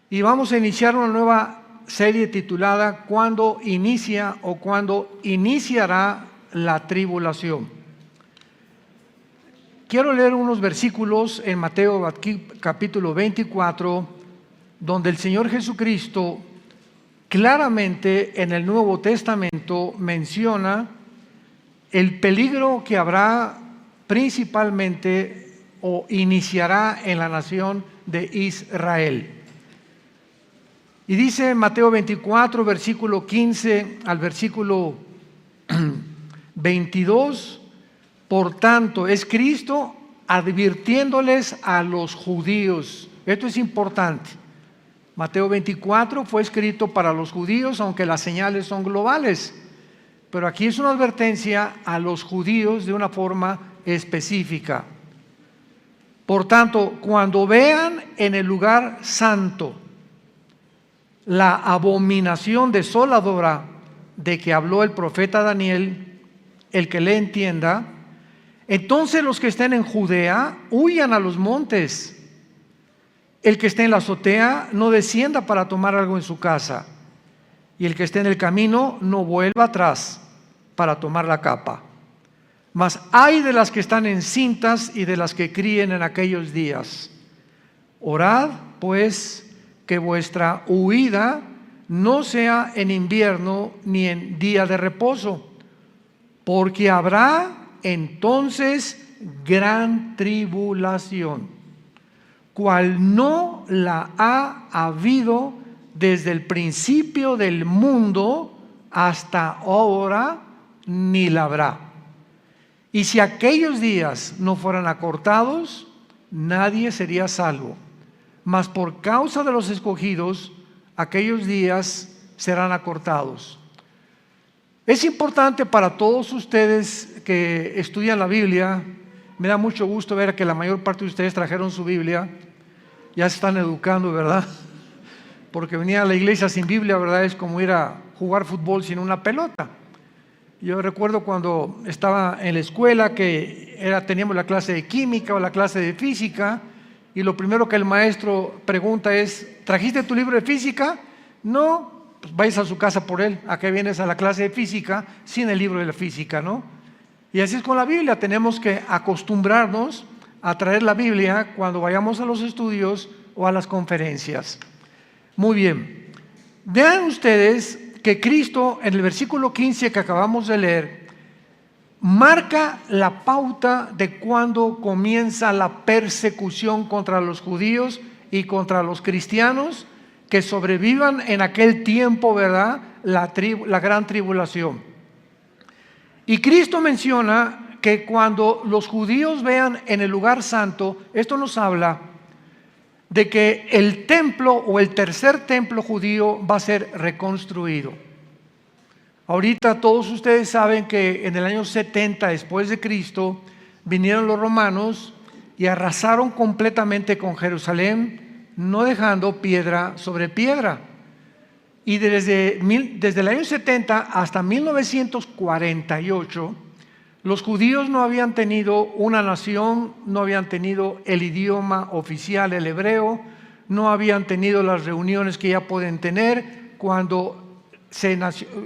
Y vamos a iniciar una nueva serie titulada ¿Cuándo inicia o cuándo iniciará la tribulación? Quiero leer unos versículos en Mateo capítulo 24, donde el Señor Jesucristo claramente en el Nuevo Testamento menciona el peligro que habrá principalmente o iniciará en la nación de Israel. Y dice Mateo 24, versículo 15 al versículo 22, por tanto, es Cristo advirtiéndoles a los judíos. Esto es importante. Mateo 24 fue escrito para los judíos, aunque las señales son globales. Pero aquí es una advertencia a los judíos de una forma específica. Por tanto, cuando vean en el lugar santo la abominación desoladora de que habló el profeta Daniel, el que le entienda, entonces los que estén en Judea huyan a los montes. El que esté en la azotea no descienda para tomar algo en su casa, y el que esté en el camino no vuelva atrás para tomar la capa. Mas ay de las que están encintas y de las que críen en aquellos días. Orad, pues, que vuestra huida no sea en invierno ni en día de reposo, porque habrá entonces gran tribulación, cual no la ha habido desde el principio del mundo hasta ahora, ni la habrá. Y si aquellos días no fueran acortados, nadie sería salvo. Mas por causa de los escogidos, aquellos días serán acortados. Es importante para todos ustedes que estudian la Biblia. Me da mucho gusto ver que la mayor parte de ustedes trajeron su Biblia. Ya se están educando, ¿verdad? Porque venir a la iglesia sin Biblia, ¿verdad? Es como ir a jugar fútbol sin una pelota. Yo recuerdo cuando estaba en la escuela que teníamos la clase de química o la clase de física, y lo primero que el maestro pregunta es: ¿trajiste tu libro de física? No, pues vayas a su casa por él. ¿A qué vienes a la clase de física sin el libro de la física, no? Y así es con la Biblia. Tenemos que acostumbrarnos a traer la Biblia cuando vayamos a los estudios o a las conferencias. Muy bien. Vean ustedes que Cristo, en el versículo 15 que acabamos de leer, marca la pauta de cuando comienza la persecución contra los judíos y contra los cristianos que sobrevivan en aquel tiempo, ¿verdad? La gran tribulación. Y Cristo menciona que cuando los judíos vean en el lugar santo, esto nos habla de que el templo o el tercer templo judío va a ser reconstruido. Ahorita todos ustedes saben que en el año 70 después de Cristo vinieron los romanos y arrasaron completamente con Jerusalén, no dejando piedra sobre piedra. Y desde el año 70 hasta 1948, los judíos no habían tenido una nación, no habían tenido el idioma oficial, el hebreo, no habían tenido las reuniones que ya pueden tener cuando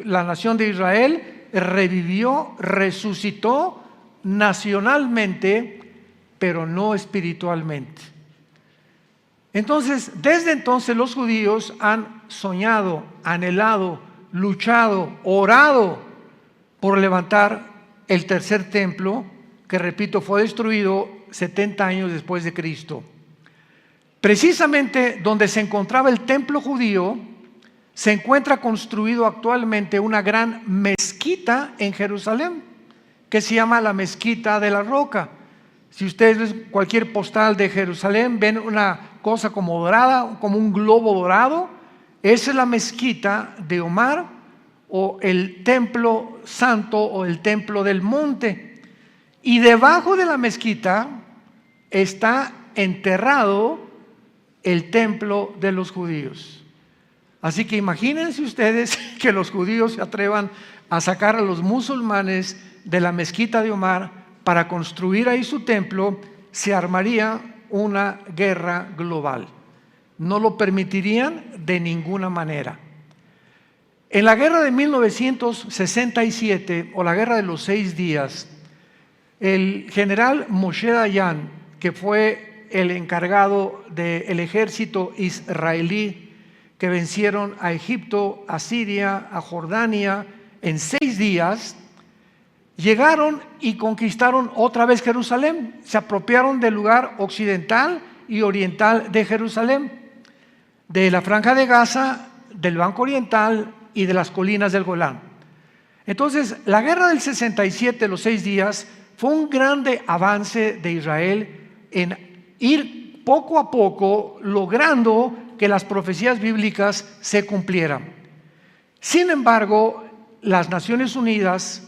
la nación de Israel revivió, resucitó nacionalmente, pero no espiritualmente. Entonces, desde entonces los judíos han soñado, anhelado, luchado, orado por levantar el tercer templo, que repito, fue destruido 70 años después de Cristo. Precisamente donde se encontraba el templo judío, se encuentra construido actualmente una gran mezquita en Jerusalén, que se llama la Mezquita de la Roca. Si ustedes ven cualquier postal de Jerusalén, ven una cosa como dorada, como un globo dorado. Esa es la Mezquita de Omar, o el templo santo, o el templo del monte. Y debajo de la mezquita está enterrado el templo de los judíos. Así que imagínense ustedes que los judíos se atrevan a sacar a los musulmanes de la mezquita de Omar para construir ahí su templo. Se armaría una guerra global. no lo permitirían de ninguna manera. En la guerra de 1967, o la guerra de los 6 días, el general Moshe Dayan, que fue el encargado del ejército israelí que vencieron a Egipto, a Siria, a Jordania en 6 días, llegaron y conquistaron otra vez Jerusalén. Se apropiaron del lugar occidental y oriental de Jerusalén, de la Franja de Gaza, del Banco Oriental y de las colinas del Golán. Entonces, la guerra del 67, los 6 días, fue un grande avance de Israel en ir poco a poco logrando que las profecías bíblicas se cumplieran. Sin embargo, las Naciones Unidas,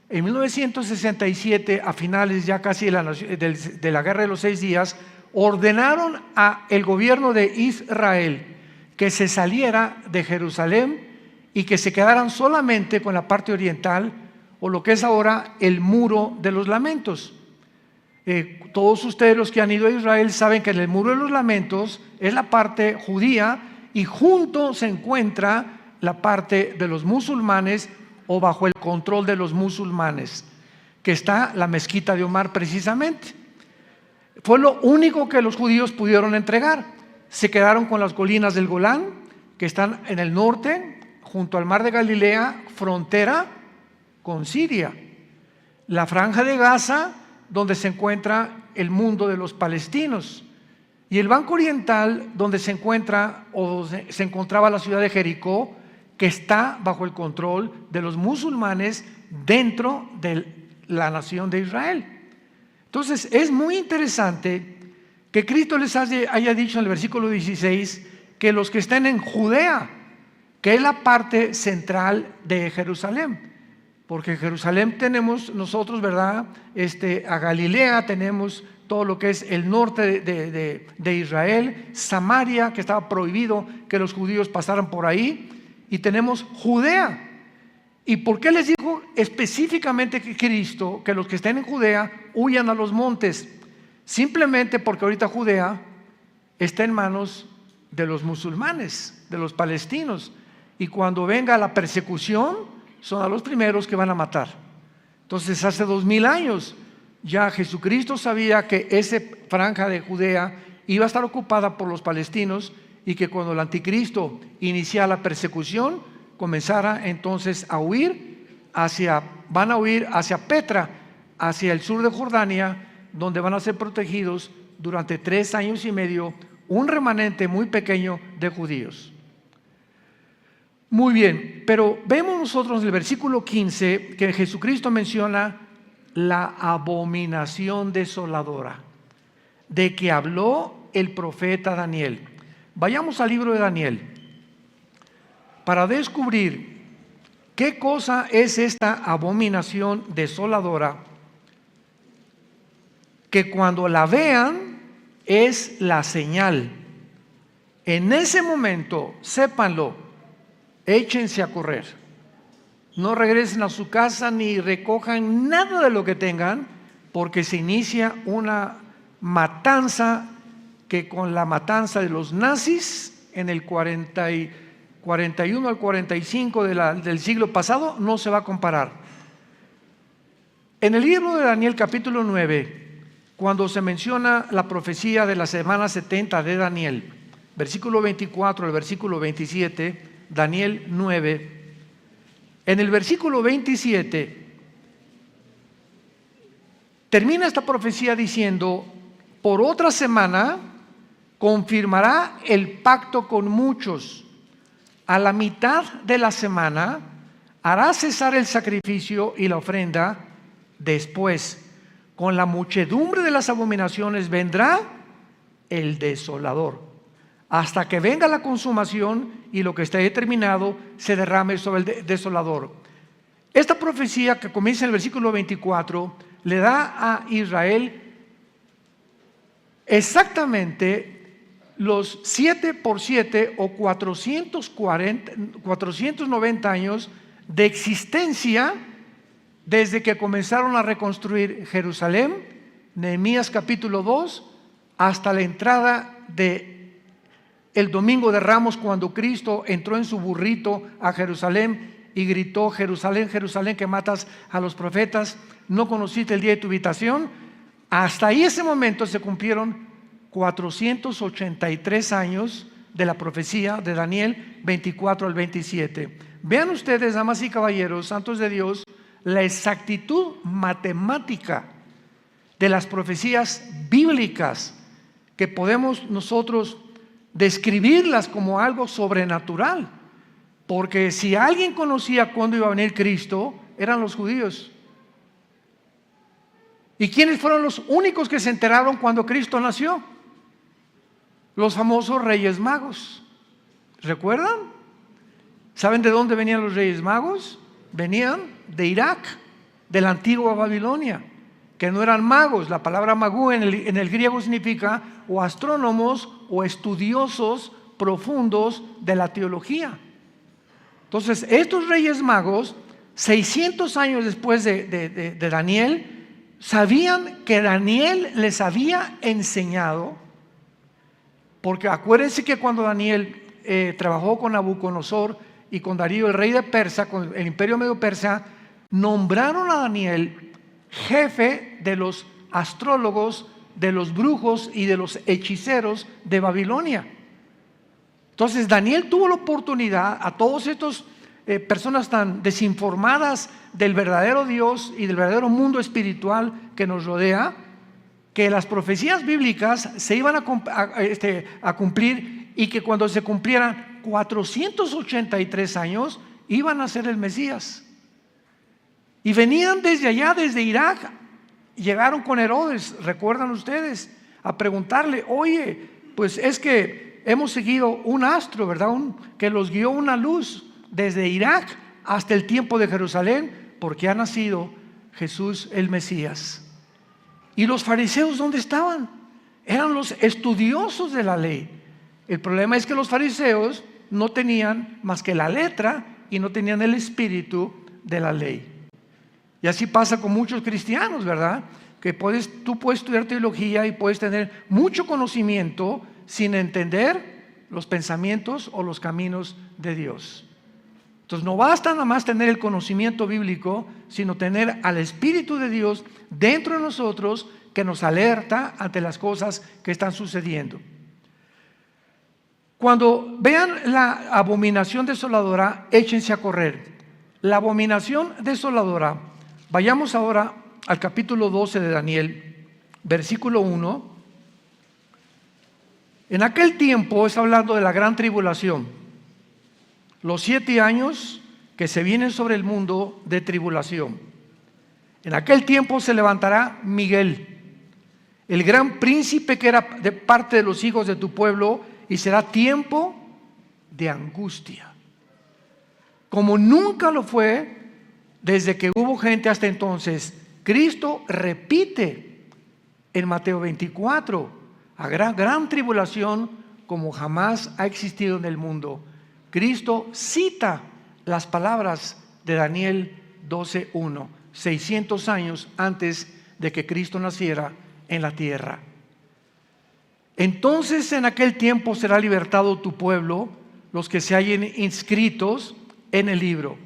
en 1967, a finales ya casi de la guerra de los 6 días, ordenaron al gobierno de Israel que se saliera de Jerusalén y que se quedaran solamente con la parte oriental, o lo que es ahora el Muro de los Lamentos. Todos ustedes, los que han ido a Israel, saben que en el Muro de los Lamentos es la parte judía y junto se encuentra la parte de los musulmanes, o bajo el control de los musulmanes, que está la mezquita de Omar precisamente. Fue lo único que los judíos pudieron entregar. Se quedaron con las colinas del Golán, que están en el norte, junto al mar de Galilea, frontera con Siria. La Franja de Gaza, donde se encuentra el mundo de los palestinos. Y el Banco Oriental, donde se encuentra, o se encontraba la ciudad de Jericó, que está bajo el control de los musulmanes dentro de la nación de Israel. Entonces, es muy interesante que Cristo les haya dicho en el versículo 16 que los que estén en Judea, que es la parte central de Jerusalén, porque en Jerusalén tenemos nosotros, ¿verdad? A Galilea tenemos todo lo que es el norte de Israel, Samaria, que estaba prohibido que los judíos pasaran por ahí, y tenemos Judea. ¿Y por qué les dijo específicamente que Cristo que los que estén en Judea huyan a los montes? Simplemente porque ahorita Judea está en manos de los musulmanes, de los palestinos, y cuando venga la persecución son a los primeros que van a matar. Entonces, hace 2000 años ya Jesucristo sabía que esa franja de Judea iba a estar ocupada por los palestinos, y que cuando el anticristo iniciara la persecución, comenzara entonces a van a huir hacia Petra, hacia el sur de Jordania, donde van a ser protegidos durante 3 años y medio, un remanente muy pequeño de judíos. Muy bien, pero vemos nosotros en el versículo 15 que Jesucristo menciona la abominación desoladora, de que habló el profeta Daniel. Vayamos al libro de Daniel para descubrir qué cosa es esta abominación desoladora, que cuando la vean es la señal. En ese momento, sépanlo, échense a correr. No regresen a su casa ni recojan nada de lo que tengan, porque se inicia una matanza que con la matanza de los nazis en el 41 al 45 del siglo pasado no se va a comparar. En el libro de Daniel capítulo 9, cuando se menciona la profecía de la semana 70 de Daniel, versículo 24 al versículo 27, Daniel 9, en el versículo 27 termina esta profecía diciendo: por otra semana confirmará el pacto con muchos. A la mitad de la semana hará cesar el sacrificio y la ofrenda. Después, con la muchedumbre de las abominaciones, vendrá el desolador, hasta que venga la consumación y lo que esté determinado se derrame sobre el desolador. Esta profecía, que comienza en el versículo 24, le da a Israel exactamente los 7 por 7 o 490 años de existencia desde que comenzaron a reconstruir Jerusalén, Nehemías capítulo 2, hasta la entrada de el domingo de Ramos, cuando Cristo entró en su burrito a Jerusalén y gritó: Jerusalén, Jerusalén, que matas a los profetas, ¿no conociste el día de tu visitación? Hasta ahí, ese momento, se cumplieron 483 años de la profecía de Daniel 24 al 27. Vean ustedes, damas y caballeros, santos de Dios, la exactitud matemática de las profecías bíblicas, que podemos nosotros describirlas como algo sobrenatural. Porque si alguien conocía cuándo iba a venir Cristo, eran los judíos. ¿Y quiénes fueron los únicos que se enteraron cuando Cristo nació? Los famosos Reyes Magos. ¿Recuerdan? ¿Saben de dónde venían los Reyes Magos? Venían de Irak, de la antigua Babilonia, que no eran magos. La palabra magú en el griego significa o astrónomos o estudiosos profundos de la teología. Entonces, estos Reyes Magos, 600 años después de Daniel, sabían que Daniel les había enseñado, porque acuérdense que cuando Daniel trabajó con Nabucodonosor y con Darío, el rey de Persia, con el imperio medio persa, nombraron a Daniel jefe de los astrólogos, de los brujos y de los hechiceros de Babilonia. Entonces Daniel tuvo la oportunidad, a todos estos personas tan desinformadas del verdadero Dios y del verdadero mundo espiritual que nos rodea, que las profecías bíblicas se iban a cumplir, y que cuando se cumplieran 483 años iban a ser el Mesías. Y venían desde allá, desde Irak, llegaron con Herodes, recuerdan ustedes, a preguntarle: oye, pues es que hemos seguido un astro, ¿verdad? Que los guió una luz desde Irak hasta el tiempo de Jerusalén, porque ha nacido Jesús el Mesías. ¿Y los fariseos dónde estaban? Eran los estudiosos de la ley. El problema es que los fariseos no tenían más que la letra y no tenían el espíritu de la ley. Y así pasa con muchos cristianos, ¿verdad? Que tú puedes estudiar teología y puedes tener mucho conocimiento sin entender los pensamientos o los caminos de Dios. Entonces no basta nada más tener el conocimiento bíblico, sino tener al Espíritu de Dios dentro de nosotros, que nos alerta ante las cosas que están sucediendo. Cuando vean la abominación desoladora, échense a correr. La abominación desoladora, vayamos ahora al capítulo 12 de Daniel, versículo 1. En aquel tiempo, está hablando de la gran tribulación, los 7 años que se vienen sobre el mundo de tribulación. En aquel tiempo se levantará Miguel, el gran príncipe que era de parte de los hijos de tu pueblo, y será tiempo de angustia, como nunca lo fue desde que hubo gente hasta entonces. Cristo repite en Mateo 24, a gran tribulación como jamás ha existido en el mundo. Cristo cita las palabras de Daniel 12:1, 600 años antes de que Cristo naciera en la tierra. Entonces en aquel tiempo será libertado tu pueblo, los que se hallen inscritos en el libro.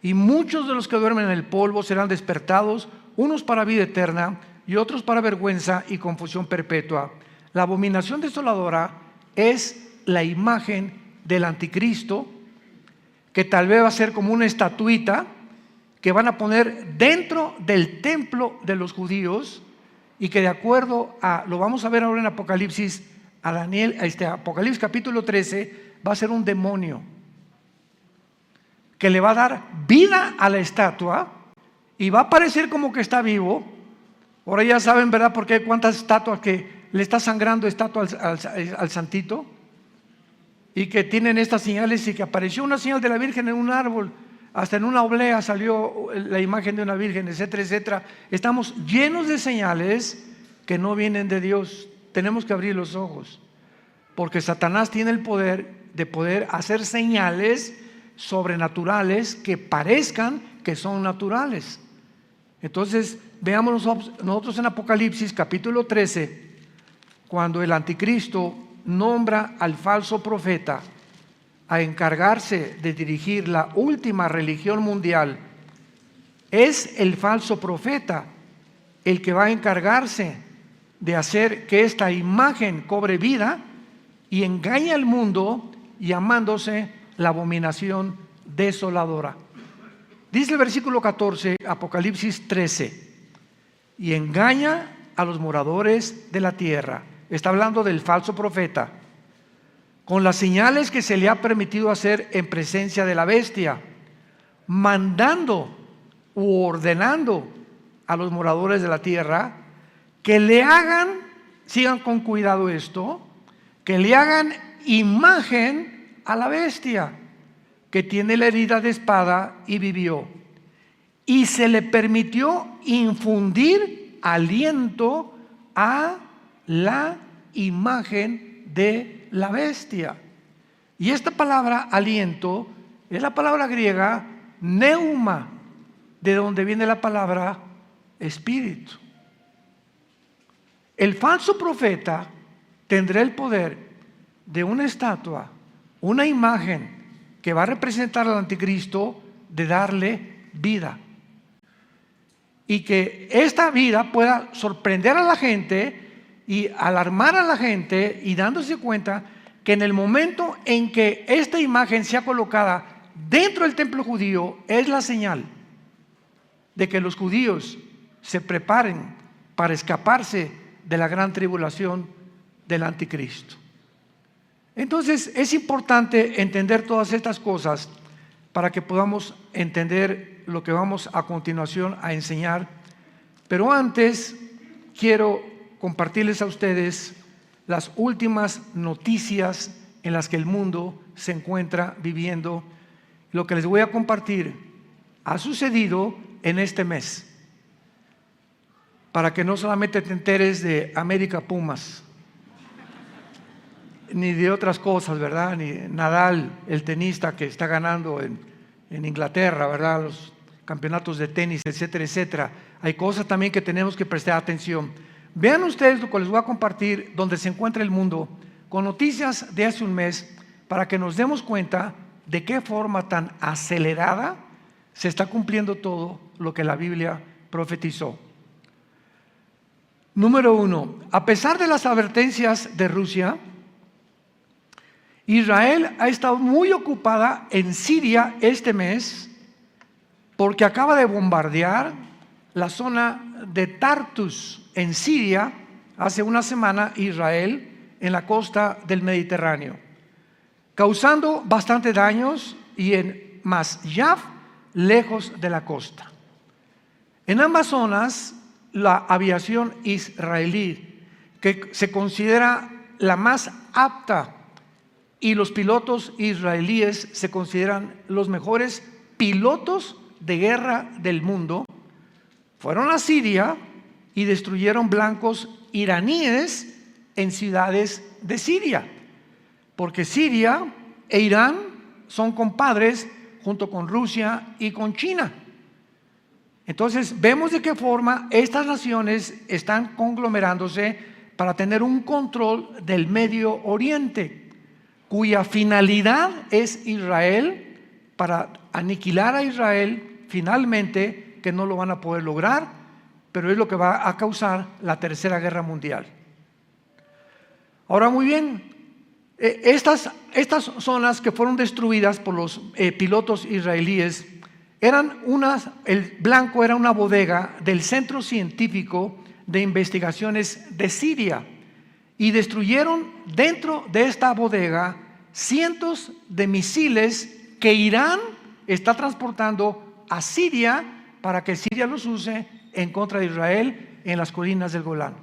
Y muchos de los que duermen en el polvo serán despertados, unos para vida eterna y otros para vergüenza y confusión perpetua. La abominación desoladora es la imagen del anticristo, que tal vez va a ser como una estatuita que van a poner dentro del templo de los judíos, y que de acuerdo a, lo vamos a ver ahora en Apocalipsis, Apocalipsis capítulo 13, va a ser un demonio que le va a dar vida a la estatua y va a parecer como que está vivo. Ahora ya saben, ¿verdad?, por qué cuántas estatuas que le está sangrando estatua al santito, y que tienen estas señales, y que apareció una señal de la Virgen en un árbol, hasta en una oblea salió la imagen de una virgen, etcétera, etcétera. Estamos llenos de señales que no vienen de Dios. Tenemos que abrir los ojos, porque Satanás tiene el poder de poder hacer señales sobrenaturales que parezcan que son naturales. Entonces veamos nosotros en Apocalipsis capítulo 13, cuando el anticristo nombra al falso profeta a encargarse de dirigir la última religión mundial, es el falso profeta el que va a encargarse de hacer que esta imagen cobre vida y engañe al mundo llamándose la abominación desoladora. Dice el versículo 14, Apocalipsis 13, y engaña a los moradores de la tierra. Está hablando del falso profeta, con las señales que se le ha permitido hacer en presencia de la bestia, mandando u ordenando a los moradores de la tierra que le hagan, sigan con cuidado esto, que le hagan imagen a la bestia que tiene la herida de espada y vivió. Y se le permitió infundir aliento a la imagen de la bestia. Y esta palabra aliento es la palabra griega neuma, de donde viene la palabra espíritu. El falso profeta tendrá el poder de una estatua, una imagen que va a representar al anticristo, de darle vida. Y que esta vida pueda sorprender a la gente y alarmar a la gente, y dándose cuenta que en el momento en que esta imagen sea colocada dentro del templo judío, es la señal de que los judíos se preparen para escaparse de la gran tribulación del anticristo. Entonces es importante entender todas estas cosas para que podamos entender lo que vamos a continuación a enseñar. Pero antes quiero compartirles a ustedes las últimas noticias en las que el mundo se encuentra viviendo. Lo que les voy a compartir ha sucedido en este mes, para que no solamente te enteres de América Pumas, ni de otras cosas, ¿verdad? Ni Nadal, el tenista que está ganando en Inglaterra, ¿verdad? Los campeonatos de tenis, etcétera, etcétera. Hay cosas también que tenemos que prestar atención. Vean ustedes lo que les voy a compartir, donde se encuentra el mundo, con noticias de hace un mes, para que nos demos cuenta de qué forma tan acelerada se está cumpliendo todo lo que la Biblia profetizó. Número 1, a pesar de las advertencias de Rusia, Israel ha estado muy ocupada en Siria este mes, porque acaba de bombardear la zona de Tartus en Siria hace una semana, Israel, en la costa del Mediterráneo, causando bastante daños, y en Masyaf, lejos de la costa. En ambas zonas, la aviación israelí, que se considera la más apta, y los pilotos israelíes se consideran los mejores pilotos de guerra del mundo, fueron a Siria y destruyeron blancos iraníes en ciudades de Siria, porque Siria e Irán son compadres junto con Rusia y con China. Entonces vemos de qué forma estas naciones están conglomerándose para tener un control del Medio Oriente, cuya finalidad es Israel, para aniquilar a Israel finalmente, que no lo van a poder lograr, pero es lo que va a causar la Tercera Guerra Mundial. Ahora, muy bien, estas zonas que fueron destruidas por los pilotos israelíes el blanco era una bodega del Centro Científico de Investigaciones de Siria, y destruyeron dentro de esta bodega cientos de misiles que Irán está transportando a Siria para que Siria los use en contra de Israel en las colinas del Golán.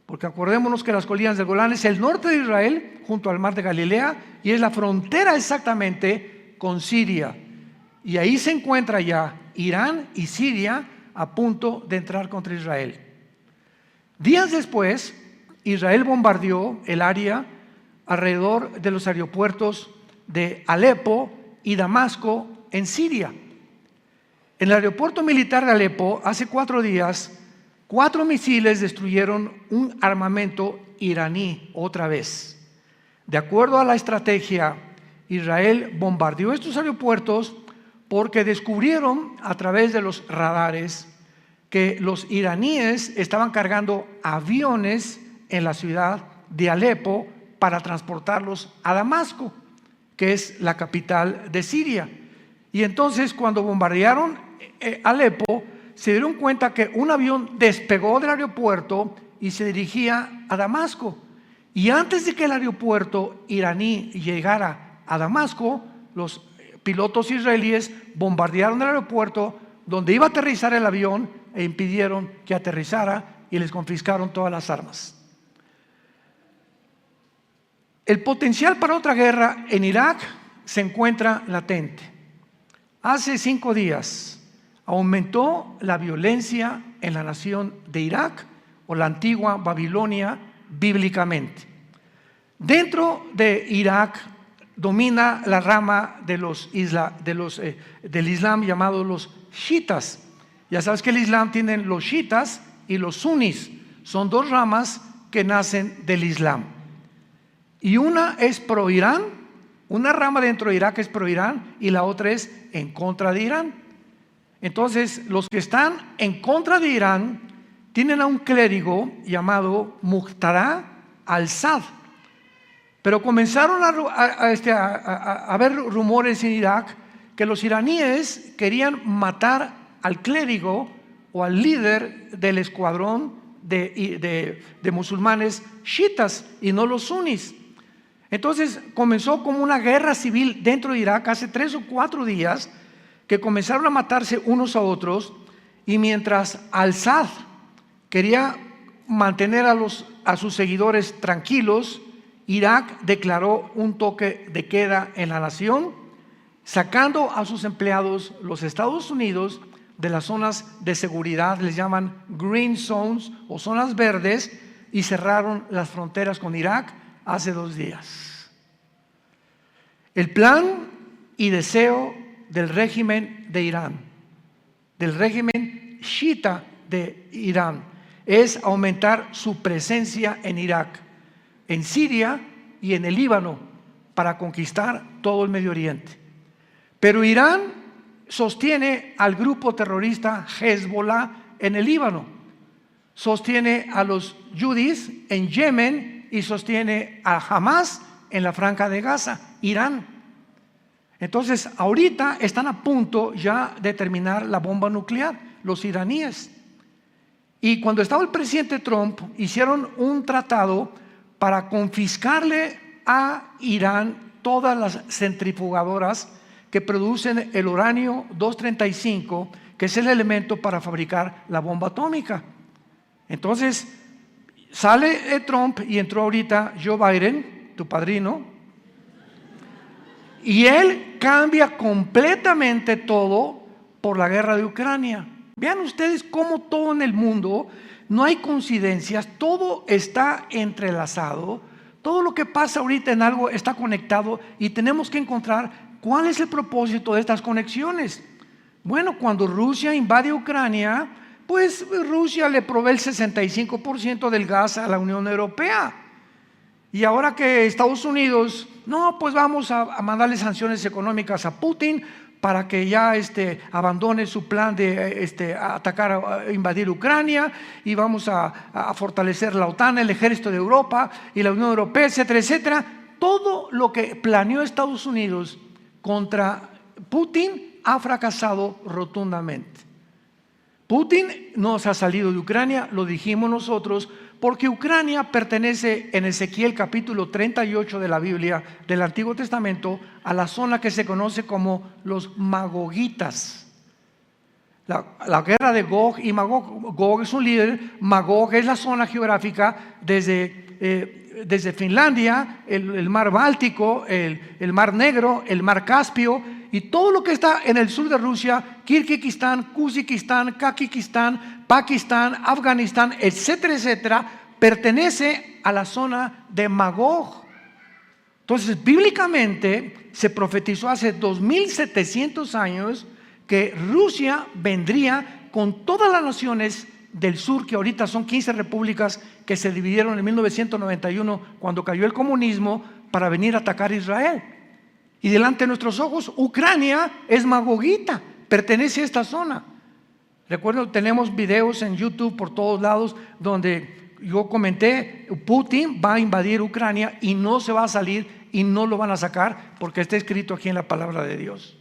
Porque acordémonos que las colinas del Golán es el norte de Israel, junto al mar de Galilea, y es la frontera exactamente con Siria. Y ahí se encuentra ya Irán y Siria a punto de entrar contra Israel. Días después, Israel bombardeó el área alrededor de los aeropuertos de Alepo y Damasco en Siria. En el aeropuerto militar de Alepo, hace 4 días, 4 misiles destruyeron un armamento iraní otra vez. De acuerdo a la estrategia, Israel bombardeó estos aeropuertos porque descubrieron a través de los radares que los iraníes estaban cargando aviones en la ciudad de Alepo para transportarlos a Damasco, que es la capital de Siria. Y entonces, cuando bombardearon Alepo, se dieron cuenta que un avión despegó del aeropuerto y se dirigía a Damasco. Y antes de que el aeropuerto iraní llegara a Damasco, los pilotos israelíes bombardearon el aeropuerto donde iba a aterrizar el avión e impidieron que aterrizara y les confiscaron todas las armas. El potencial para otra guerra en Irak se encuentra latente. Hace 5 días aumentó la violencia en la nación de Irak, o la antigua Babilonia bíblicamente. Dentro de Irak domina la rama del Islam llamado los chiitas. Ya sabes que el Islam tiene los chiitas y los sunis. Son 2 ramas que nacen del Islam. Y una es pro Irán, una rama dentro de Irak es pro Irán y la otra es en contra de Irán. Entonces, los que están en contra de Irán tienen a un clérigo llamado Muqtada al-Sadr. Pero comenzaron a haber rumores en Irak que los iraníes querían matar al clérigo o al líder del escuadrón de musulmanes chiitas y no los sunis. Entonces comenzó como una guerra civil dentro de Irak hace 3 o 4 días, que comenzaron a matarse unos a otros, y mientras al-Sadr quería mantener a sus seguidores tranquilos, Irak declaró un toque de queda en la nación, sacando a sus empleados, los Estados Unidos, de las zonas de seguridad, les llaman green zones o zonas verdes, y cerraron las fronteras con Irak hace 2 días. El plan y deseo del régimen de Irán, del régimen chiita de Irán, es aumentar su presencia en Irak, en Siria y en el Líbano, para conquistar todo el Medio Oriente. Pero Irán sostiene al grupo terrorista Hezbollah en el Líbano, sostiene a los yudis en Yemen y sostiene a Hamas en la Franja de Gaza, Irán. Entonces, ahorita están a punto ya de terminar la bomba nuclear, los iraníes. Y cuando estaba el presidente Trump, hicieron un tratado para confiscarle a Irán todas las centrifugadoras que producen el uranio 235, que es el elemento para fabricar la bomba atómica. Entonces, sale Trump y entró ahorita Joe Biden, tu padrino, y él cambia completamente todo por la guerra de Ucrania. Vean ustedes cómo todo en el mundo, no hay coincidencias, todo está entrelazado, todo lo que pasa ahorita en algo está conectado y tenemos que encontrar cuál es el propósito de estas conexiones. Bueno, cuando Rusia invade Ucrania, pues Rusia le provee el 65% del gas a la Unión Europea. Y ahora que Estados Unidos, no, pues vamos a mandarle sanciones económicas a Putin para que ya abandone su plan de atacar, invadir Ucrania, y vamos a fortalecer la OTAN, el ejército de Europa y la Unión Europea, etcétera, etcétera. Todo lo que planeó Estados Unidos contra Putin ha fracasado rotundamente. Putin no se ha salido de Ucrania, lo dijimos nosotros, porque Ucrania pertenece en Ezequiel capítulo 38 de la Biblia, del Antiguo Testamento, a la zona que se conoce como los magogitas. La guerra de Gog y Magog. Gog es un líder, Magog es la zona geográfica desde Finlandia, el mar Báltico, el mar Negro, el mar Caspio, y todo lo que está en el sur de Rusia, Kirguistán, Kazajistán, Kazajistán, Pakistán, Afganistán, etcétera, etcétera, pertenece a la zona de Magog. Entonces, bíblicamente se profetizó hace 2700 años que Rusia vendría con todas las naciones del sur, que ahorita son 15 repúblicas que se dividieron en 1991 cuando cayó el comunismo, para venir a atacar a Israel. Y delante de nuestros ojos, Ucrania es Magogita, pertenece a esta zona. Recuerdo, tenemos videos en YouTube por todos lados donde yo comenté, Putin va a invadir Ucrania y no se va a salir y no lo van a sacar porque está escrito aquí en la palabra de Dios.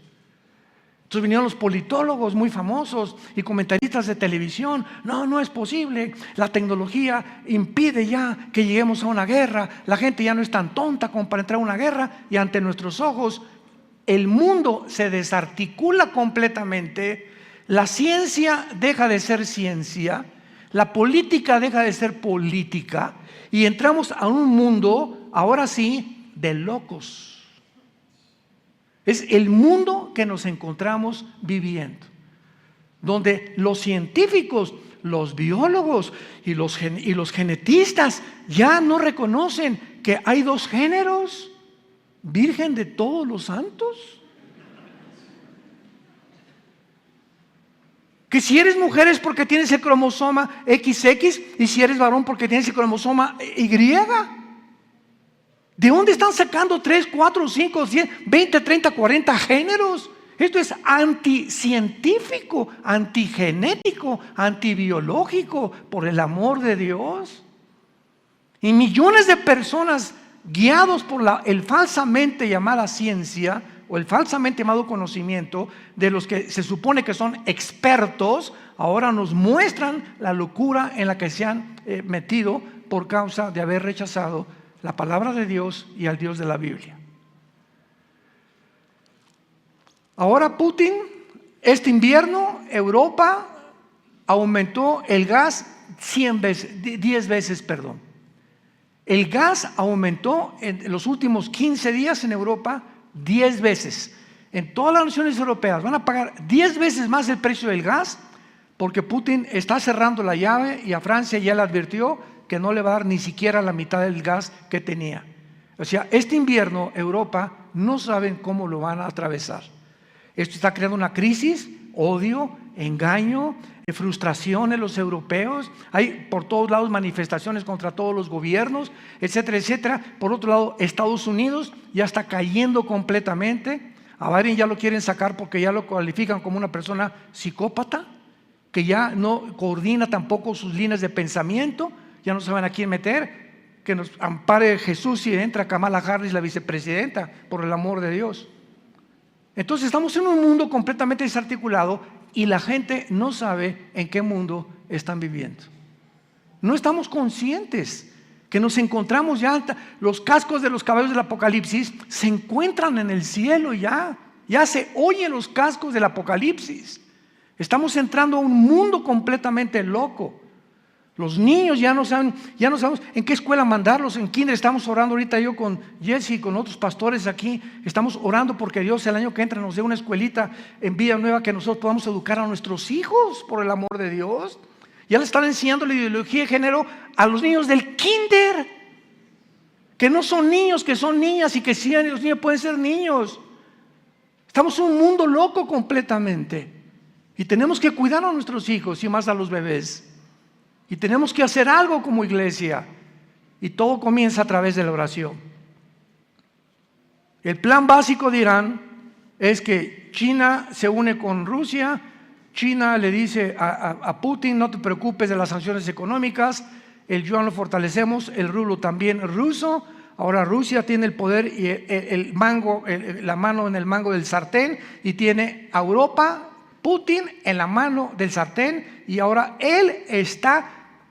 Entonces vinieron los politólogos muy famosos y comentaristas de televisión. No es posible, la tecnología impide ya que lleguemos a una guerra, la gente ya no es tan tonta como para entrar a una guerra, y ante nuestros ojos el mundo se desarticula completamente, la ciencia deja de ser ciencia, la política deja de ser política y entramos a un mundo, ahora sí, de locos. Es el mundo que nos encontramos viviendo, donde los científicos, los biólogos y los genetistas ya no reconocen que hay dos géneros, Virgen de todos los santos. Que si eres mujer es porque tienes el cromosoma XX y si eres varón porque tienes el cromosoma Y. ¿De dónde están sacando 3, 4, 5, 10, 20, 30, 40 géneros? Esto es anticientífico, antigenético, antibiológico, por el amor de Dios. Y millones de personas guiados por el falsamente llamada ciencia o el falsamente llamado conocimiento de los que se supone que son expertos, ahora nos muestran la locura en la que se han metido por causa de haber rechazado la palabra de Dios y al Dios de la Biblia. Ahora Putin, este invierno, Europa aumentó el gas 10 veces. El gas aumentó en los últimos 15 días en Europa 10 veces. En todas las naciones europeas van a pagar 10 veces más el precio del gas porque Putin está cerrando la llave y a Francia ya le advirtió que no le va a dar ni siquiera la mitad del gas que tenía. O sea, este invierno Europa no saben cómo lo van a atravesar. Esto está creando una crisis, odio, engaño, frustración en los europeos. Hay por todos lados manifestaciones contra todos los gobiernos, etcétera, etcétera. Por otro lado, Estados Unidos ya está cayendo completamente. A Biden ya lo quieren sacar porque ya lo califican como una persona psicópata, que ya no coordina tampoco sus líneas de pensamiento. Ya no saben a quién meter, que nos ampare Jesús si entra Kamala Harris, la vicepresidenta, por el amor de Dios. Entonces estamos en un mundo completamente desarticulado y la gente no sabe en qué mundo están viviendo. No estamos conscientes que nos encontramos ya, los cascos de los caballos del Apocalipsis se encuentran en el cielo ya se oyen los cascos del Apocalipsis. Estamos entrando a un mundo completamente loco. Los niños ya no sabemos en qué escuela mandarlos. En kinder estamos orando ahorita, yo con Jesse y con otros pastores aquí, estamos orando porque Dios el año que entra nos dé una escuelita en Villanueva que nosotros podamos educar a nuestros hijos, por el amor de Dios. Ya le están enseñando la ideología de género a los niños del kinder, que no son niños, que son niñas, y que sí, los niños pueden ser niños. Estamos en un mundo loco completamente y tenemos que cuidar a nuestros hijos y más a los bebés. Y tenemos que hacer algo como iglesia. Y todo comienza a través de la oración. El plan básico de Irán es que China se une con Rusia. China le dice a Putin: no te preocupes de las sanciones económicas, el yuan lo fortalecemos, el rublo también ruso. Ahora Rusia tiene el poder y la mano en el mango del sartén, y tiene a Europa, Putin, en la mano del sartén, y ahora él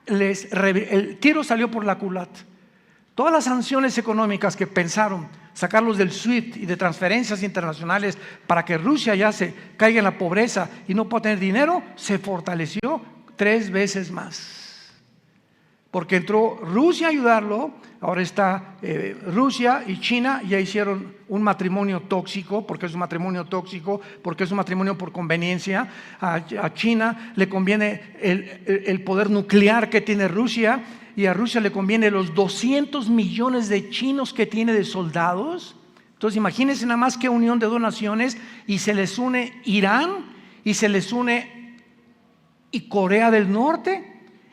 el tiro salió por la culata. Todas las sanciones económicas que pensaron sacarlos del SWIFT y de transferencias internacionales para que Rusia ya se caiga en la pobreza y no pueda tener dinero, se fortaleció 3 veces más. Porque entró Rusia a ayudarlo. Ahora está Rusia y China ya hicieron un matrimonio tóxico, porque es un matrimonio tóxico, porque es un matrimonio por conveniencia. A China le conviene el poder nuclear que tiene Rusia, y a Rusia le conviene los 200 millones de chinos que tiene de soldados. Entonces imagínense nada más qué unión de 2 naciones, y se les une Irán y se les une y Corea del Norte,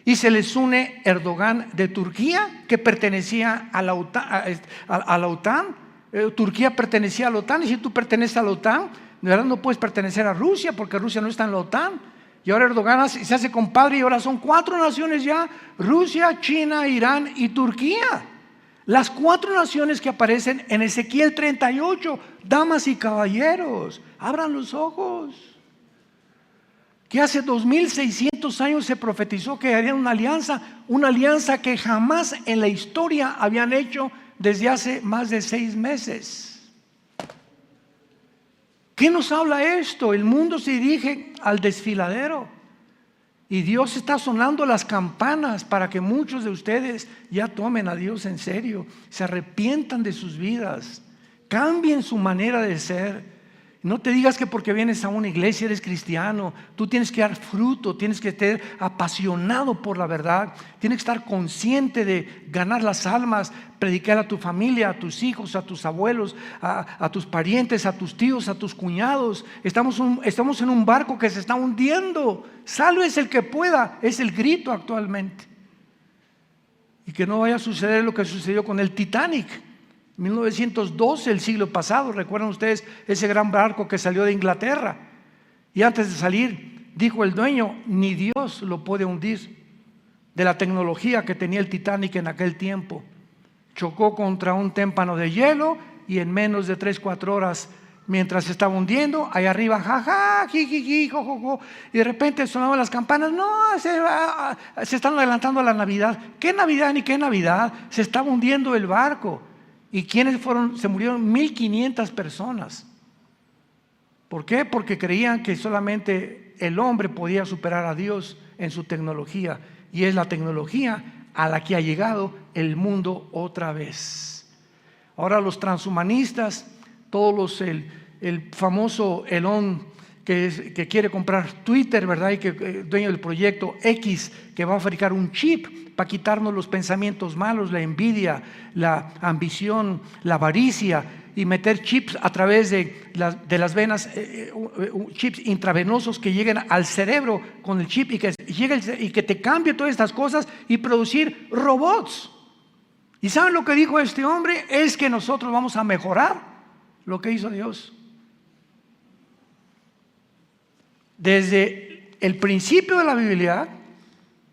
y se les une Erdogan de Turquía, que pertenecía a la OTAN. Turquía pertenecía a la OTAN, y si tú perteneces a la OTAN, de verdad no puedes pertenecer a Rusia, porque Rusia no está en la OTAN. Y ahora Erdogan se hace compadre, y ahora son 4 naciones ya: Rusia, China, Irán y Turquía. Las 4 naciones que aparecen en Ezequiel 38. Damas y caballeros, abran los ojos. Que hace 2600 años se profetizó que harían una alianza que jamás en la historia habían hecho desde hace más de 6 meses. ¿Qué nos habla esto? El mundo se dirige al desfiladero, y Dios está sonando las campanas para que muchos de ustedes ya tomen a Dios en serio, se arrepientan de sus vidas, cambien su manera de ser. No te digas que porque vienes a una iglesia eres cristiano. Tú tienes que dar fruto, tienes que estar apasionado por la verdad, tienes que estar consciente de ganar las almas, predicar a tu familia, a tus hijos, a tus abuelos, a tus parientes, a tus tíos, a tus cuñados. Estamos en un barco que se está hundiendo. Sálvese el que pueda, es el grito actualmente. Y que no vaya a suceder lo que sucedió con el Titanic. 1912, el siglo pasado. ¿Recuerdan ustedes ese gran barco que salió de Inglaterra? Y antes de salir, dijo el dueño: ni Dios lo puede hundir. De la tecnología que tenía el Titanic en aquel tiempo, chocó contra un témpano de hielo, y en menos de 3-4 horas, mientras se estaba hundiendo, allá arriba, jaja, jijiji, jojojo, y de repente sonaban las campanas. No, se están adelantando a la Navidad. ¿Qué Navidad ni qué Navidad? Se estaba hundiendo el barco. ¿Y quiénes fueron? Se murieron 1500 personas. ¿Por qué? Porque creían que solamente el hombre podía superar a Dios en su tecnología, y es la tecnología a la que ha llegado el mundo otra vez. Ahora los transhumanistas, todos el famoso Elon que quiere comprar Twitter, ¿verdad? Y que dueño del proyecto X, que va a fabricar un chip para quitarnos los pensamientos malos, la envidia, la ambición, la avaricia, y meter chips a través de las venas, chips intravenosos que lleguen al cerebro con el chip, y que te cambie todas estas cosas, y producir robots. ¿Y saben lo que dijo este hombre? Es que nosotros vamos a mejorar lo que hizo Dios. Desde el principio de la Biblia,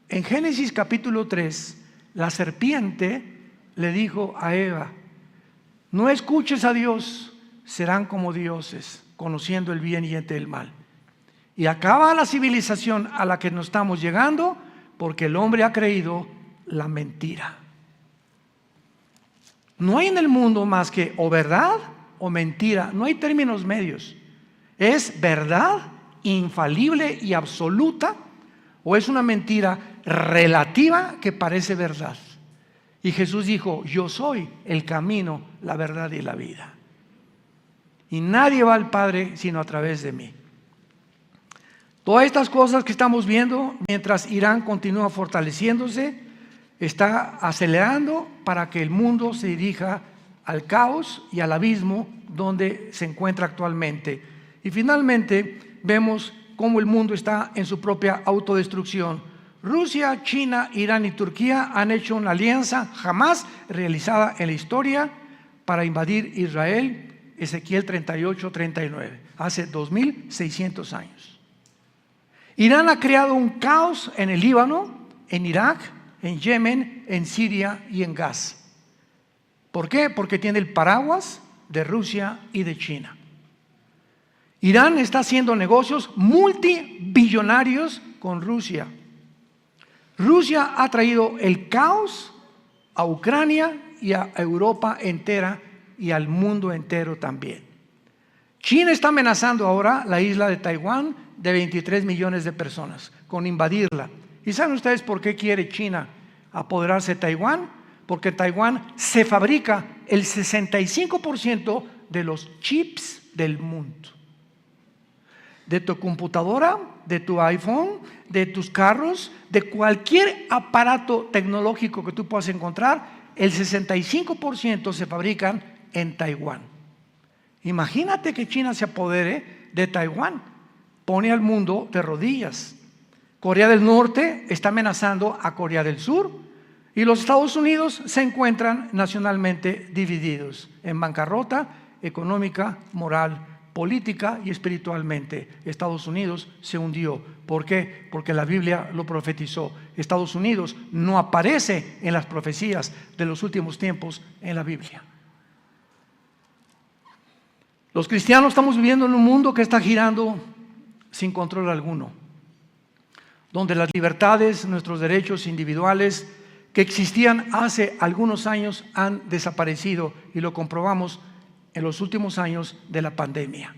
en Génesis capítulo 3, la serpiente le dijo a Eva: no escuches a Dios, serán como dioses, conociendo el bien y el mal. Y acaba la civilización a la que nos estamos llegando, porque el hombre ha creído la mentira. No hay en el mundo más que o verdad o mentira, no hay términos medios. Es verdad infalible y absoluta, o es una mentira relativa que parece verdad. Y Jesús dijo: yo soy el camino, la verdad y la vida, y nadie va al Padre sino a través de mí. Todas estas cosas que estamos viendo, mientras Irán continúa fortaleciéndose, está acelerando para que el mundo se dirija al caos y al abismo donde se encuentra actualmente. Y finalmente vemos cómo el mundo está en su propia autodestrucción. Rusia, China, Irán y Turquía han hecho una alianza jamás realizada en la historia para invadir Israel. Ezequiel 38-39, hace 2600 años. Irán ha creado un caos en el Líbano, en Irak, en Yemen, en Siria y en Gaza. ¿Por qué? Porque tiene el paraguas de Rusia y de China. Irán está haciendo negocios multibillonarios con Rusia. Rusia ha traído el caos a Ucrania y a Europa entera y al mundo entero también. China está amenazando ahora la isla de Taiwán de 23 millones de personas con invadirla. ¿Y saben ustedes por qué quiere China apoderarse de Taiwán? Porque en Taiwán se fabrica el 65% de los chips del mundo. De tu computadora, de tu iPhone, de tus carros, de cualquier aparato tecnológico que tú puedas encontrar, el 65% se fabrican en Taiwán. Imagínate que China se apodere de Taiwán, pone al mundo de rodillas. Corea del Norte está amenazando a Corea del Sur y los Estados Unidos se encuentran nacionalmente divididos, en bancarrota económica, moral, política y espiritualmente. Estados Unidos se hundió. ¿Por qué? Porque la Biblia lo profetizó. Estados Unidos no aparece en las profecías de los últimos tiempos en la Biblia. Los cristianos estamos viviendo en un mundo que está girando sin control alguno, donde las libertades, nuestros derechos individuales que existían hace algunos años han desaparecido, y lo comprobamos en los últimos años de la pandemia.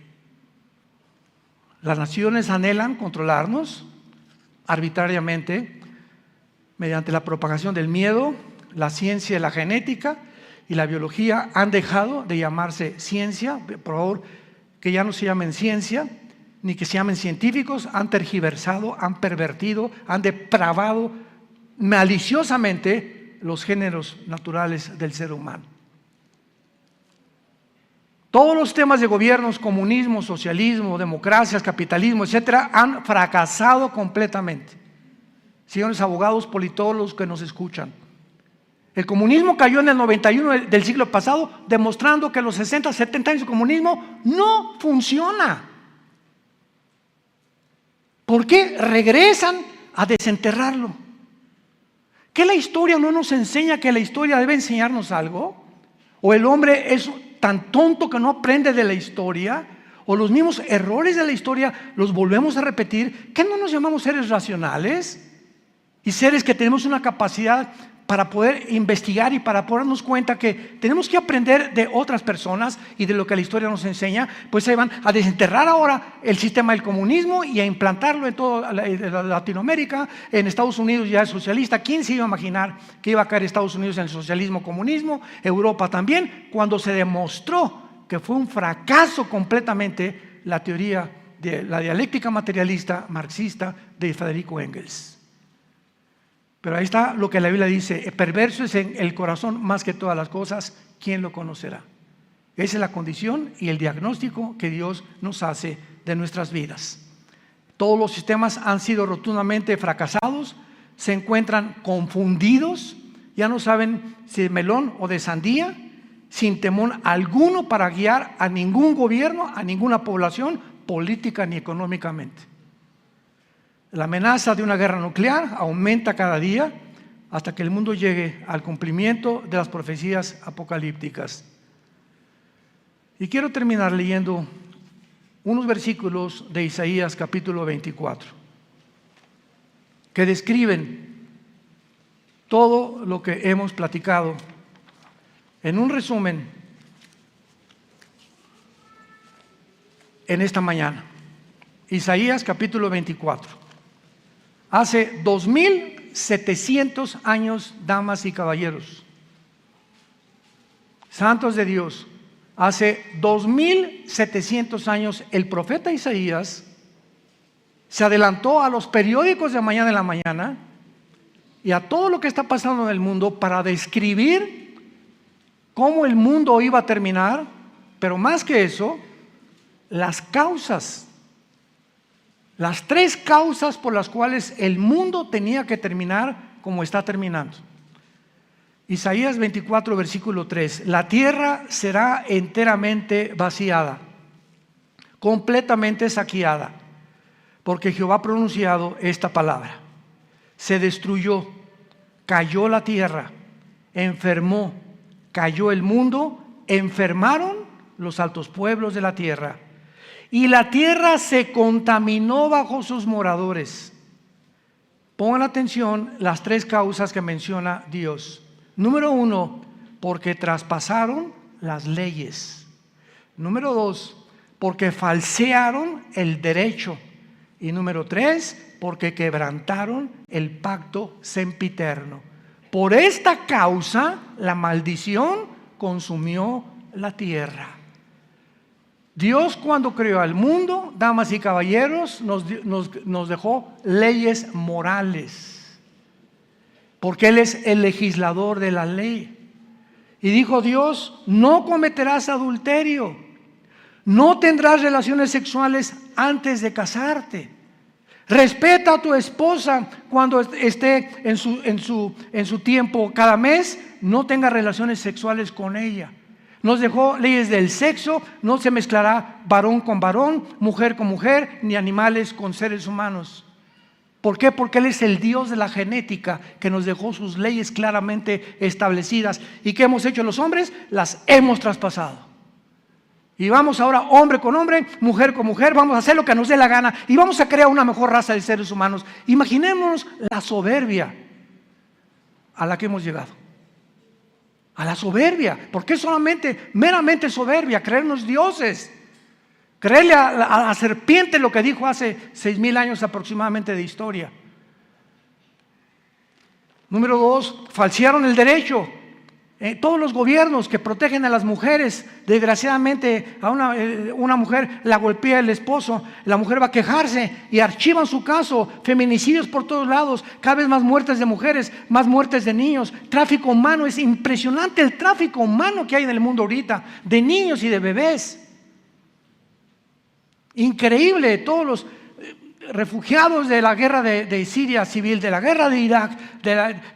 Las naciones anhelan controlarnos arbitrariamente mediante la propagación del miedo. La ciencia, la genética y la biología han dejado de llamarse ciencia. Por favor, que ya no se llamen ciencia, ni que se llamen científicos. Han tergiversado, han pervertido, han depravado maliciosamente los géneros naturales del ser humano. Todos los temas de gobiernos, comunismo, socialismo, democracias, capitalismo, etcétera, han fracasado completamente. Señores abogados, politólogos que nos escuchan, el comunismo cayó en el 91 del siglo pasado, demostrando que los 60, 70 años de comunismo no funciona. ¿Por qué regresan a desenterrarlo? ¿Que la historia no nos enseña que la historia debe enseñarnos algo? ¿O el hombre es tan tonto que no aprende de la historia? ¿O los mismos errores de la historia los volvemos a repetir? ¿Qué no nos llamamos seres racionales? Y seres que tenemos una capacidad para poder investigar y para poder darnos cuenta que tenemos que aprender de otras personas y de lo que la historia nos enseña. Pues se van a desenterrar ahora el sistema del comunismo y a implantarlo en toda Latinoamérica. En Estados Unidos ya es socialista. ¿Quién se iba a imaginar que iba a caer Estados Unidos en el socialismo, comunismo? Europa también, cuando se demostró que fue un fracaso completamente la teoría de la dialéctica materialista marxista de Federico Engels. Pero ahí está lo que la Biblia dice: perverso es en el corazón más que todas las cosas, ¿quién lo conocerá? Esa es la condición y el diagnóstico que Dios nos hace de nuestras vidas. Todos los sistemas han sido rotundamente fracasados, se encuentran confundidos, ya no saben si de melón o de sandía, sin temor alguno para guiar a ningún gobierno, a ninguna población, política ni económicamente. La amenaza de una guerra nuclear aumenta cada día hasta que el mundo llegue al cumplimiento de las profecías apocalípticas. Y quiero terminar leyendo unos versículos de Isaías capítulo 24 que describen todo lo que hemos platicado en un resumen en esta mañana. Isaías capítulo 24. Hace 2700 años, damas y caballeros, santos de Dios, hace 2700 años el profeta Isaías se adelantó a los periódicos de mañana en la mañana y a todo lo que está pasando en el mundo para describir cómo el mundo iba a terminar, pero más que eso, las causas. Las tres causas por las cuales el mundo tenía que terminar como está terminando. Isaías 24, versículo 3. La tierra será enteramente vaciada, completamente saqueada, porque Jehová ha pronunciado esta palabra. Se destruyó, cayó la tierra, enfermó, cayó el mundo, enfermaron los altos pueblos de la tierra. Y la tierra se contaminó bajo sus moradores. Pongan atención las tres causas que menciona Dios. Número 1, porque traspasaron las leyes. Número 2, porque falsearon el derecho. Y número 3, porque quebrantaron el pacto sempiterno. Por esta causa la maldición consumió la tierra. Dios, cuando creó al mundo, damas y caballeros, nos dejó leyes morales, porque Él es el legislador de la ley. Y dijo Dios: no cometerás adulterio, no tendrás relaciones sexuales antes de casarte, Respeta a tu esposa cuando esté en su tiempo cada mes. No tenga relaciones sexuales con ella. Nos dejó leyes del sexo. No se mezclará varón con varón, mujer con mujer, ni animales con seres humanos. ¿Por qué? Porque Él es el Dios de la genética, que nos dejó sus leyes claramente establecidas. ¿Y qué hemos hecho los hombres? Las hemos traspasado. Y vamos ahora hombre con hombre, mujer con mujer, vamos a hacer lo que nos dé la gana y vamos a crear una mejor raza de seres humanos. Imaginémonos la soberbia a la que hemos llegado. A la soberbia. ¿Por qué solamente, meramente soberbia? Creernos dioses. Creerle a la serpiente lo que dijo hace 6,000 años aproximadamente de historia. Número 2, falsearon el derecho. Todos los gobiernos que protegen a las mujeres, desgraciadamente a una mujer la golpea el esposo, la mujer va a quejarse y archivan su caso. Feminicidios por todos lados, cada vez más muertes de mujeres, más muertes de niños. Tráfico humano, es impresionante el tráfico humano que hay en el mundo ahorita, de niños y de bebés. Increíble, todos los refugiados de la guerra de Siria civil, de la guerra de Irak,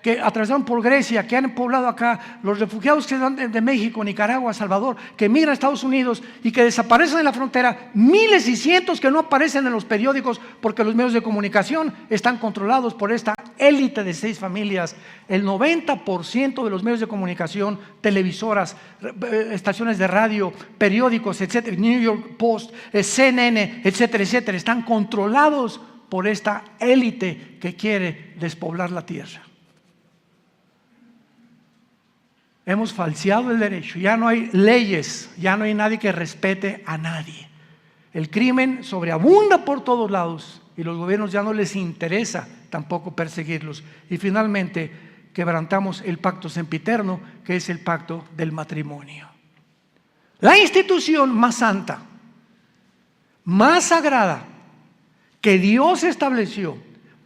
que atravesaron por Grecia, que han poblado acá, los refugiados que van de México, Nicaragua, Salvador, que migran a Estados Unidos y que desaparecen en la frontera, miles y cientos que no aparecen en los periódicos porque los medios de comunicación están controlados por esta élite de 6 familias. El 90% de los medios de comunicación, televisoras, estaciones de radio, periódicos, etcétera, New York Post, CNN, etcétera, etcétera, están controlados por esta élite que quiere despoblar la tierra. Hemos falseado el derecho, ya no hay leyes, ya no hay nadie que respete a nadie. El crimen sobreabunda por todos lados y los gobiernos ya no les interesa tampoco perseguirlos. Y finalmente quebrantamos el pacto sempiterno, que es el pacto del matrimonio. La institución más santa, más sagrada, que Dios estableció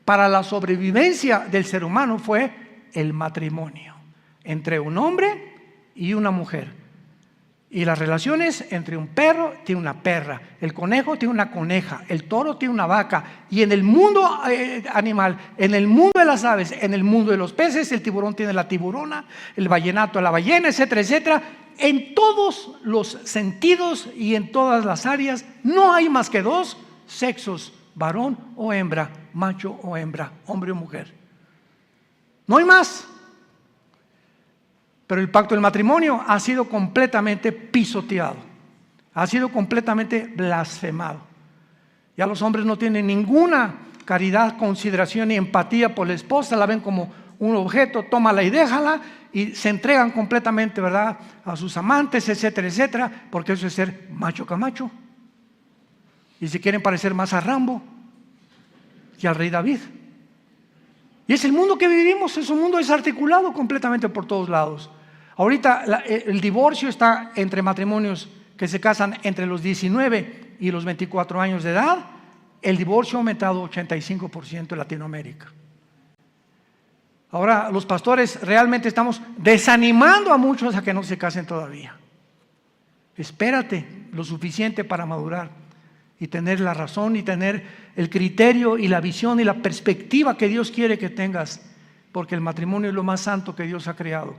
para la sobrevivencia del ser humano fue el matrimonio entre un hombre y una mujer. Y las relaciones entre un perro tiene una perra, el conejo tiene una coneja, el toro tiene una vaca. Y en el mundo animal, en el mundo de las aves, en el mundo de los peces, el tiburón tiene la tiburona, el ballenato la ballena, etcétera, etcétera. En todos los sentidos y en todas las áreas no hay más que 2 sexos: varón o hembra, macho o hembra, hombre o mujer. No hay más. Pero el pacto del matrimonio ha sido completamente pisoteado, ha sido completamente blasfemado. Ya los hombres no tienen ninguna caridad, consideración ni empatía por la esposa, la ven como un objeto, tómala y déjala, y se entregan completamente, ¿verdad?, a sus amantes, etcétera, etcétera, porque eso es ser macho camacho. Y si quieren parecer más a Rambo que al rey David. Y es el mundo que vivimos, es un mundo desarticulado completamente por todos lados. Ahorita el divorcio está entre matrimonios que se casan entre los 19 y los 24 años de edad. El divorcio ha aumentado 85% en Latinoamérica. Ahora los pastores realmente estamos desanimando a muchos a que no se casen todavía. Espérate lo suficiente para madurar y tener la razón y tener el criterio y la visión y la perspectiva que Dios quiere que tengas, porque el matrimonio es lo más santo que Dios ha creado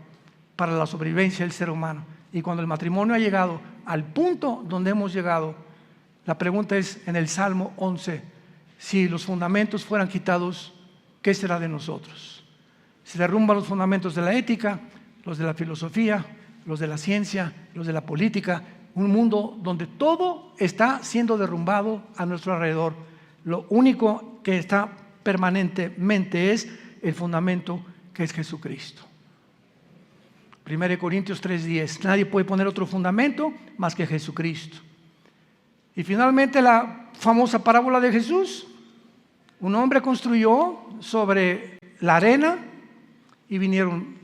para la sobrevivencia del ser humano. Y cuando el matrimonio ha llegado al punto donde hemos llegado, la pregunta es en el Salmo 11, si los fundamentos fueran quitados, ¿qué será de nosotros? Se derrumban los fundamentos de la ética, los de la filosofía, los de la ciencia, los de la política, un mundo donde todo está siendo derrumbado a nuestro alrededor. Lo único que está permanentemente es el fundamento, que es Jesucristo. 1 Corintios 3:10, nadie puede poner otro fundamento más que Jesucristo. Y finalmente la famosa parábola de Jesús. Un hombre construyó sobre la arena y vinieron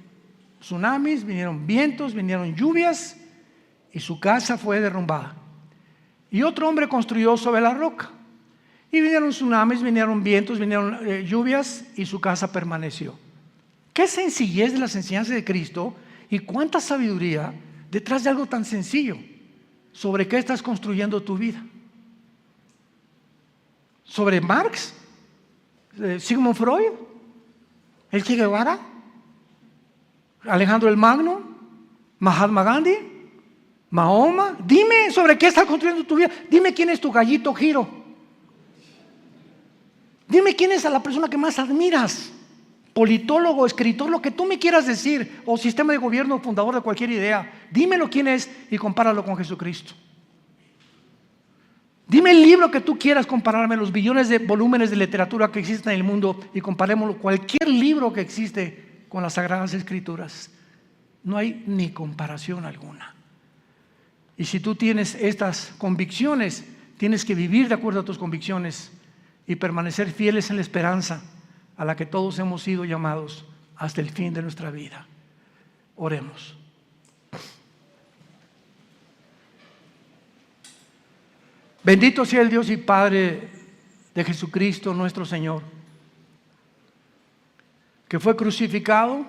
tsunamis, vinieron vientos, vinieron lluvias y su casa fue derrumbada. Y otro hombre construyó sobre la roca y vinieron tsunamis, vinieron vientos, vinieron lluvias y su casa permaneció. Qué sencillez de las enseñanzas de Cristo y cuánta sabiduría detrás de algo tan sencillo. ¿Sobre qué estás construyendo tu vida? ¿Sobre Marx? Sigmund Freud, el Che Guevara, Alejandro el Magno, Mahatma Gandhi, Mahoma. Dime sobre qué estás construyendo tu vida. Dime quién es tu gallito Giro. Dime quién es a la persona que más admiras. Politólogo, escritor, lo que tú me quieras decir, o sistema de gobierno, fundador de cualquier idea. Dímelo quién es y compáralo con Jesucristo. Dime el libro que tú quieras compararme, los billones de volúmenes de literatura que existen en el mundo, y comparémoslo, cualquier libro que existe con las Sagradas Escrituras. No hay ni comparación alguna. Y si tú tienes estas convicciones, tienes que vivir de acuerdo a tus convicciones y permanecer fieles en la esperanza a la que todos hemos sido llamados hasta el fin de nuestra vida. Oremos. Bendito sea el Dios y Padre de Jesucristo nuestro Señor, que fue crucificado,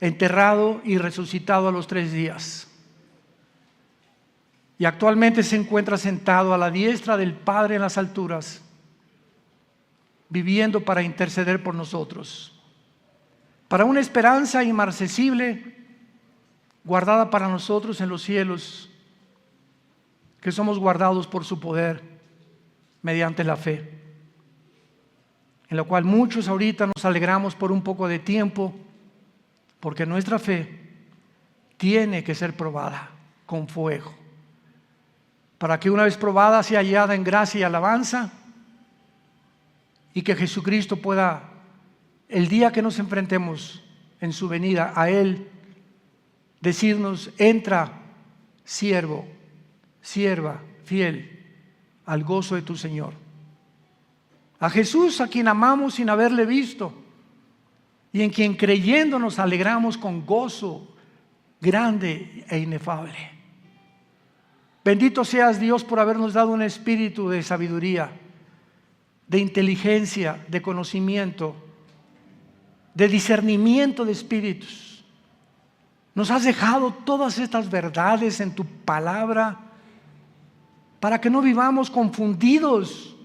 enterrado y resucitado a los 3 días. Y actualmente se encuentra sentado a la diestra del Padre en las alturas, viviendo para interceder por nosotros, para una esperanza inmarcesible guardada para nosotros en los cielos, que somos guardados por su poder mediante la fe, en la cual muchos ahorita nos alegramos por un poco de tiempo, porque nuestra fe tiene que ser probada con fuego, para que una vez probada sea hallada en gracia y alabanza, y que Jesucristo pueda, el día que nos enfrentemos en su venida a Él, decirnos: entra, siervo, sierva fiel, al gozo de tu Señor. A Jesús, a quien amamos sin haberle visto, y en quien creyendo nos alegramos con gozo grande e inefable. Bendito seas, Dios, por habernos dado un espíritu de sabiduría, de inteligencia, de conocimiento, de discernimiento de espíritus. Nos has dejado todas estas verdades en tu palabra, para que no vivamos confundidos,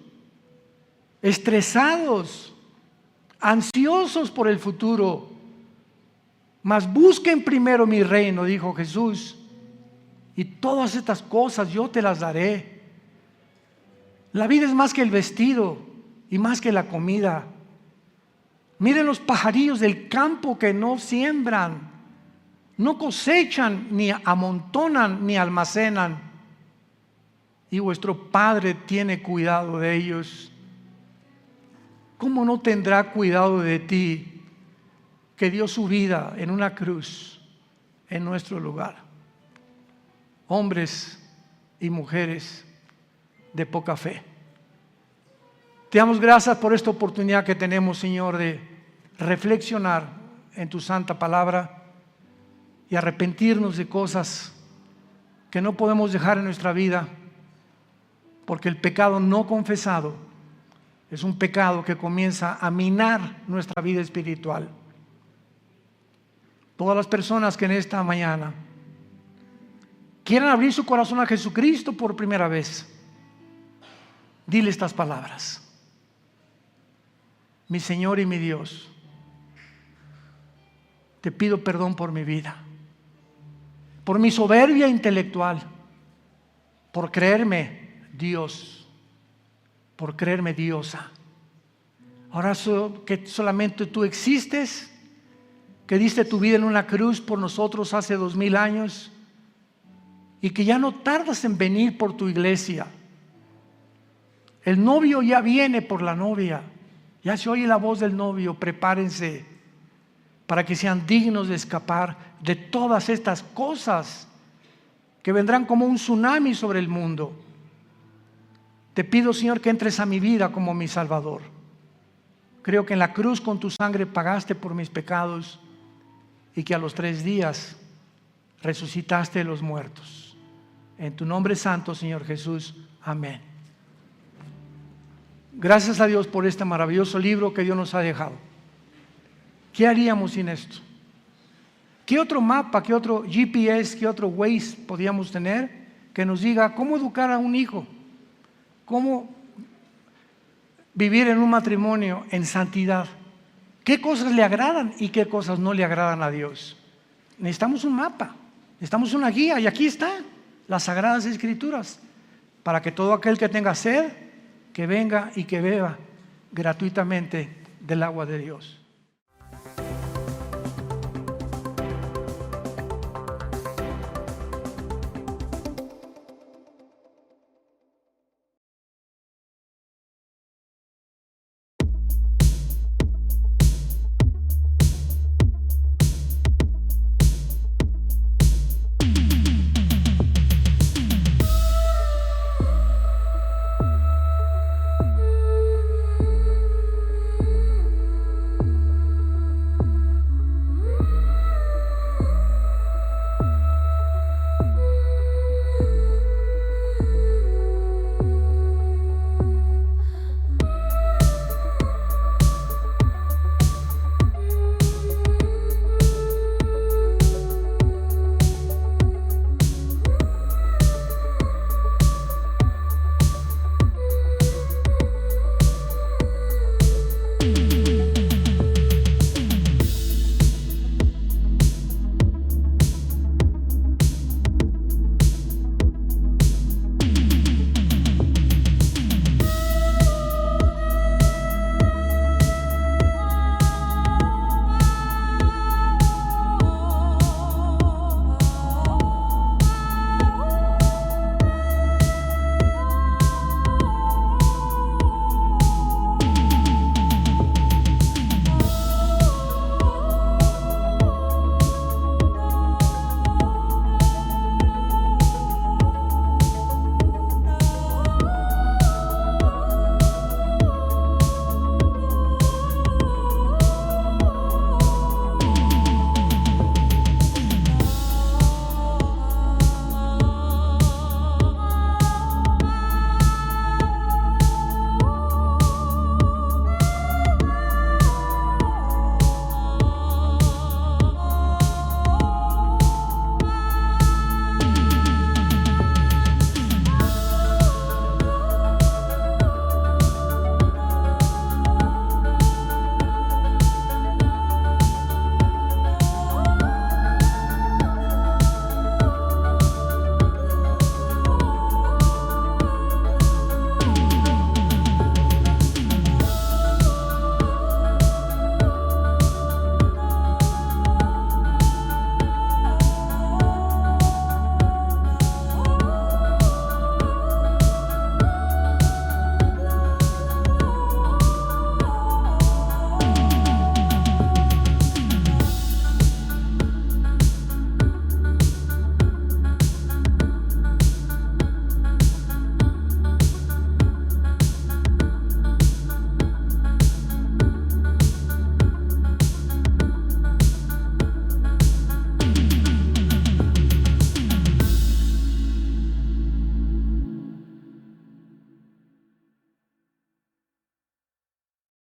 estresados, ansiosos por el futuro. Mas busquen primero mi reino, dijo Jesús, y todas estas cosas yo te las daré. La vida es más que el vestido y más que la comida. Miren los pajarillos del campo, que no siembran, no cosechan, ni amontonan, ni almacenan, y vuestro Padre tiene cuidado de ellos. ¿Cómo no tendrá cuidado de ti, que dio su vida en una cruz en nuestro lugar? Hombres y mujeres de poca fe, te damos gracias por esta oportunidad que tenemos, Señor, de reflexionar en tu santa palabra y arrepentirnos de cosas que no podemos dejar en nuestra vida, porque el pecado no confesado es un pecado que comienza a minar nuestra vida espiritual. Todas las personas que en esta mañana quieran abrir su corazón a Jesucristo por primera vez, dile estas palabras: mi Señor y mi Dios, te pido perdón por mi vida, por mi soberbia intelectual, por creerme Dios, por creerme diosa. Ahora que solamente tú existes, que diste tu vida en una cruz por nosotros hace 2000 años, y que ya no tardas en venir por tu iglesia. El novio ya viene por la novia, ya se oye la voz del novio. Prepárense para que sean dignos de escapar de todas estas cosas que vendrán como un tsunami sobre el mundo. Te pido, Señor, que entres a mi vida como mi Salvador. Creo que en la cruz con tu sangre pagaste por mis pecados, y que a los 3 días resucitaste de los muertos. En tu nombre santo, Señor Jesús. Amén. Gracias a Dios por este maravilloso libro que Dios nos ha dejado. ¿Qué haríamos sin esto? ¿Qué otro mapa, qué otro GPS, qué otro Waze podíamos tener que nos diga cómo educar a un hijo? ¿Cómo vivir en un matrimonio en santidad. ¿Qué cosas le agradan y qué cosas no le agradan a Dios? Necesitamos un mapa, necesitamos una guía, y aquí está, las Sagradas Escrituras, para que todo aquel que tenga sed, que venga y que beba gratuitamente del agua de Dios.